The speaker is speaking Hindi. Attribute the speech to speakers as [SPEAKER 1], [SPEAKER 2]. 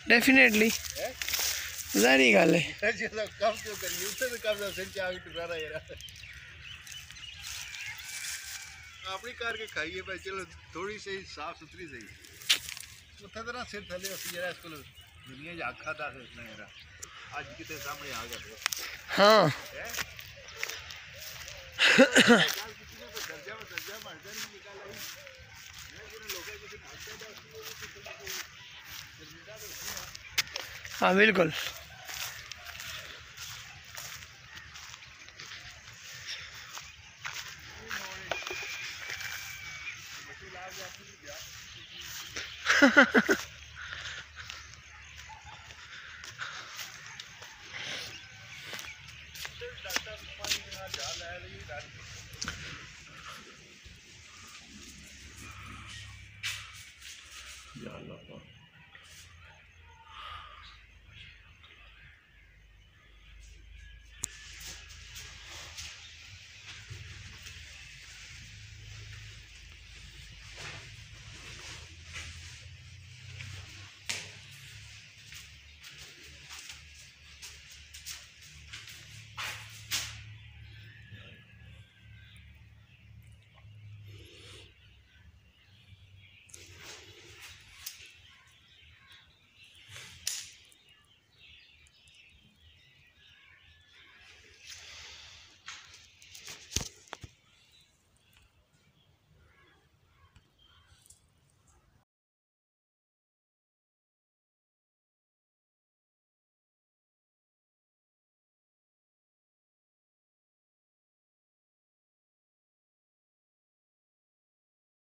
[SPEAKER 1] डेफिनेटली जारी गल है।
[SPEAKER 2] अपनी करके खाइए भाई, चलो थोड़ी सही साफ सुथरी सही उतना तो ना सिर थले जरा इसको दुनिया च आखा था यार अज कितने सामने आ गया।
[SPEAKER 1] हाँ हाँ बिल्कुल।